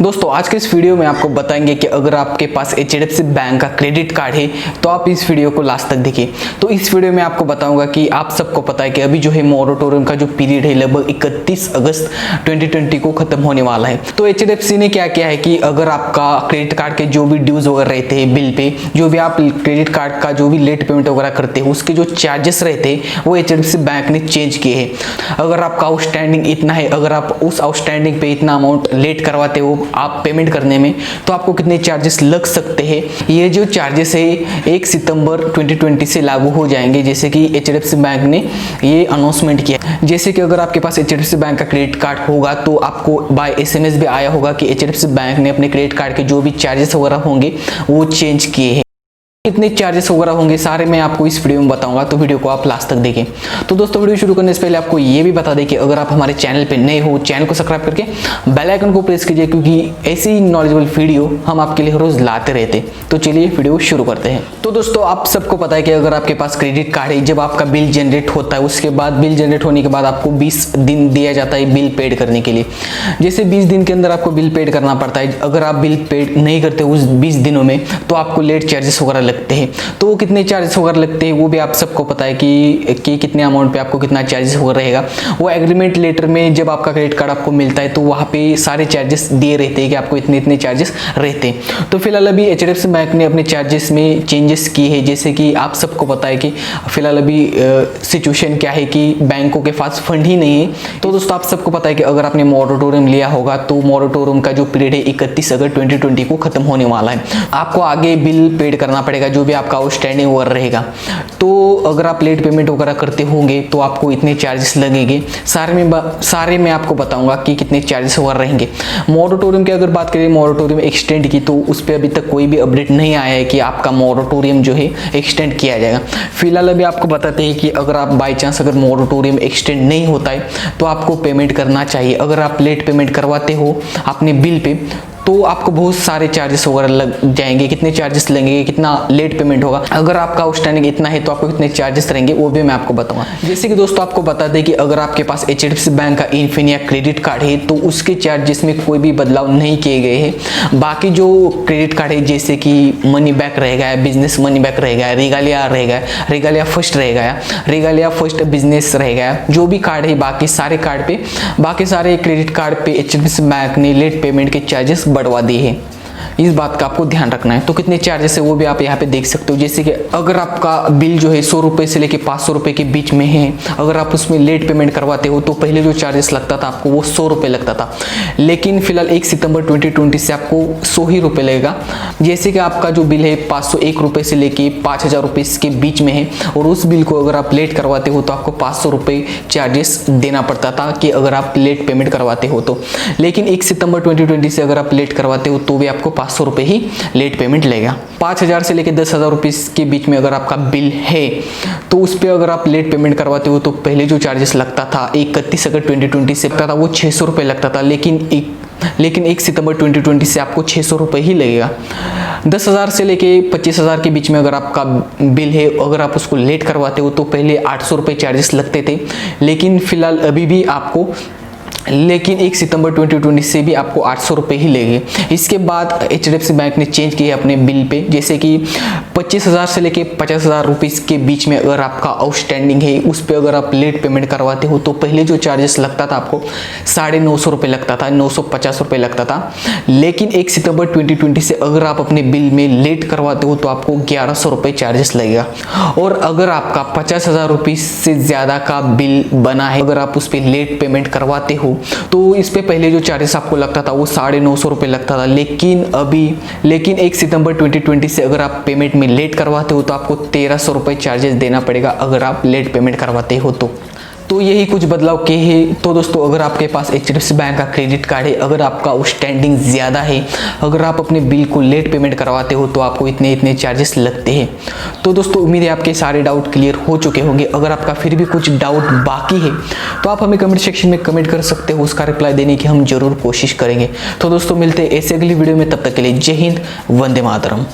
दोस्तों आज के इस वीडियो में आपको बताएंगे कि अगर आपके पास HDFC बैंक का क्रेडिट कार्ड है तो आप इस वीडियो को लास्ट तक देखिए। तो इस वीडियो में आपको बताऊंगा कि आप सबको पता है कि अभी जो है मोरेटोरियम का जो पीरियड है लगभग 31 अगस्त 2020 को खत्म होने वाला है। तो HDFC ने क्या किया है कि अगर आपका क्रेडिट कार्ड के जो भी ड्यूज वगैरह रहते हैं बिल पे, जो भी आप क्रेडिट कार्ड का जो भी लेट पेमेंट वगैरह करते हैं उसके जो चार्जेस रहते हैं वो HDFC बैंक ने चेंज किए हैं। अगर आपका आउटस्टैंडिंग इतना है, अगर आप उस आउटस्टैंडिंग पे इतना अमाउंट लेट करवाते हो आप पेमेंट करने में, तो आपको कितने चार्जेस लग सकते हैं। ये जो चार्जेस है 1 सितंबर 2020 से लागू हो जाएंगे, जैसे कि HDFC बैंक ने ये अनाउंसमेंट किया। जैसे कि अगर आपके पास HDFC बैंक का क्रेडिट कार्ड होगा तो आपको बाय SMS भी आया होगा कि HDFC बैंक ने अपने क्रेडिट कार्ड के जो भी चार्जेस वगैरह होंगे वो चेंज किए हैं। कितने चार्जेस वगैरह होंगे सारे मैं आपको इस वीडियो में बताऊंगा, तो वीडियो को आप लास्ट तक देखें। तो दोस्तों वीडियो शुरू करने से पहले आपको ये भी बता दें कि अगर आप हमारे चैनल पे नए हो, चैनल को सब्सक्राइब करके बेल आइकन को प्रेस कीजिए, क्योंकि ऐसी नॉलेजेबल वीडियो हम आपके लिए रोज लाते रहते। तो चलिए वीडियो शुरू करते हैं। तो दोस्तों आप सबको पता है कि अगर आपके पास क्रेडिट कार्ड है, जब आपका बिल जनरेट होता है उसके बाद बिल जनरेट होने के बाद आपको 20 दिन दिया जाता है बिल पेड करने के लिए। जैसे 20 दिन के अंदर आपको बिल पेड करना पड़ता है। अगर आप बिल पेड नहीं करते उस 20 दिनों में तो आपको लेट चार्जेस वगैरह लगते हैं। तो कितने चार्जेस वगैरह लगते हैं वो भी आप सबको पता है कि कितने अमाउंट पे आपको कितना चार्जेस वगैरह रहेगा। वो एग्रीमेंट लेटर में जब आपका क्रेडिट कार्ड आपको मिलता है तो वहाँ पे सारे चार्जेस दिए रहते हैं कि आपको इतने इतने चार्जेस रहते हैं। तो फिलहाल अभी HDFC बैंक ने अपने चार्जेस में चेंजेस किए हैं। जैसे कि आप सबको पता है कि फिलहाल अभी सिचुएशन क्या है कि बैंकों के पास फंड ही नहीं है। तो दोस्तों आप सबको पता है कि अगर आपने मोरेटोरियम लिया होगा तो मोरेटोरियम का जो पीरियड है 31 अगस्त 2020 को खत्म होने वाला है। आपको आगे बिल पेड करना पड़ेगा जो भी आपका आउटस्टैंडिंग वगैरह रहेगा। तो अगर आप लेट पेमेंट वगैरह करते होंगे तो आपको इतने चार्जेस लगेंगे। सारे मैं आपको बताऊंगा कि कितने चार्जेस वगैरह रहेंगे। मोरेटोरियम की अगर बात करें, मोरेटोरियम एक्सटेंड की, तो उस पर अभी तक कोई भी अपडेट नहीं आया है कि आपका मोरेटोरियम जो है एक्सटेंड किया जाएगा। फिलहाल अभी आपको बताते हैं कि अगर आप बाई चांस अगर मोरेटोरियम एक्सटेंड नहीं होता है तो आपको पेमेंट करना चाहिए। अगर आप लेट पेमेंट करवाते हो अपने बिल पे तो आपको बहुत सारे चार्जेस वगैरह लग जाएंगे। कितने चार्जेस लगेंगे, कितना लेट पेमेंट होगा, अगर आपका आउटस्टैंडिंग इतना है तो आपको कितने चार्जेस रहेंगे वो भी मैं आपको बताऊंगा। जैसे कि दोस्तों आपको बता दें कि अगर आपके पास HDFC बैंक का इन्फिनिया क्रेडिट कार्ड है तो उसके चार्जेस में कोई भी बदलाव नहीं किए गए हैं। बाकी जो क्रेडिट कार्ड है जैसे कि मनी बैक रहेगा, बिजनेस मनी बैक रहेगा, रेगालिया रहेगा, रेगालिया फर्स्ट रहेगा, रेगालिया फर्स्ट बिजनेस रहेगा, जो भी कार्ड है बाकी सारे कार्ड पे, बाकी सारे क्रेडिट कार्ड पे HDFC बैंक ने लेट पेमेंट के चार्जेस बढ़वा दी है। इस बात का आपको ध्यान रखना है। तो कितने चार्जेस है वो भी आप यहाँ पे देख सकते हो। जैसे कि अगर आपका बिल जो है 100 रुपये से लेके 500 रुपये के बीच में है, अगर आप उसमें लेट पेमेंट करवाते हो तो पहले जो चार्जेस लगता था आपको वो 100 रुपये लगता था, लेकिन फिलहाल 1 सितंबर 2020 से आपको 100 ही रुपये लगेगा। जैसे कि आपका जो बिल है 501 रुपये से लेके 5000 रुपये के बीच में है और उस बिल को अगर आप लेट करवाते हो तो आपको 500 रुपये चार्जेस देना पड़ता था कि अगर आप लेट पेमेंट करवाते हो तो। लेकिन 1 सितंबर 2020 से अगर आप लेट करवाते हो तो भी आपको 500 रुपये ही लेट पेमेंट लेगा। 5000 से लेकर 10,000 रुपये के बीच में अगर आपका बिल है तो उस पर अगर आप लेट पेमेंट करवाते हो तो पहले जो चार्जेस लगता था 31 अगस्त 2020 से लगता था वो 600 रुपये लगता था, लेकिन 1 सितंबर 2020 से आपको 600 रुपये ही लगेगा। 10,000 से लेके 25,000 के बीच में अगर आपका बिल है, अगर आप उसको लेट करवाते हो तो पहले 800 रुपये चार्जेस लगते थे, लेकिन फिलहाल अभी भी आपको 1 सितंबर 2020 से भी आपको 800 रुपये ही लेंगे। इसके बाद HDFC बैंक ने चेंज किया अपने बिल पे, जैसे कि 25,000 से लेके 50,000 रुपये के बीच में अगर आपका आउटस्टैंडिंग है उस पर अगर आप लेट पेमेंट करवाते हो तो पहले जो चार्जेस लगता था आपको 950 रुपये लगता था, 950 रुपये लगता था, लेकिन 1 सितंबर 2020 से अगर आप अपने बिल में लेट करवाते हो तो आपको 1100 रुपये चार्जेस लगेगा। और अगर आपका 50,000 रुपये से ज़्यादा का बिल बना है, अगर आप उस पर लेट पेमेंट करवाते हो तो इस पे पहले जो चार्जेस आपको लगता था वो 950 रुपये लगता था, लेकिन 1 सितंबर 2020 से अगर आप पेमेंट में लेट करवाते हो तो आपको 1300 रुपये चार्जेस देना पड़ेगा अगर आप लेट पेमेंट करवाते हो तो यही कुछ बदलाव किए हैं। तो दोस्तों अगर आपके पास HDFC बैंक का क्रेडिट कार्ड है, अगर आपका आउटस्टैंडिंग ज़्यादा है, अगर आप अपने बिल को लेट पेमेंट करवाते हो तो आपको इतने चार्जेस लगते हैं। तो दोस्तों उम्मीद है आपके सारे डाउट क्लियर हो चुके होंगे। अगर आपका फिर भी कुछ डाउट बाकी है तो आप हमें कमेंट सेक्शन में कमेंट कर सकते हो, उसका रिप्लाई देने की हम जरूर कोशिश करेंगे। तो दोस्तों मिलते हैं ऐसे अगली वीडियो में, तब तक के लिए जय हिंद, वंदे मातरम।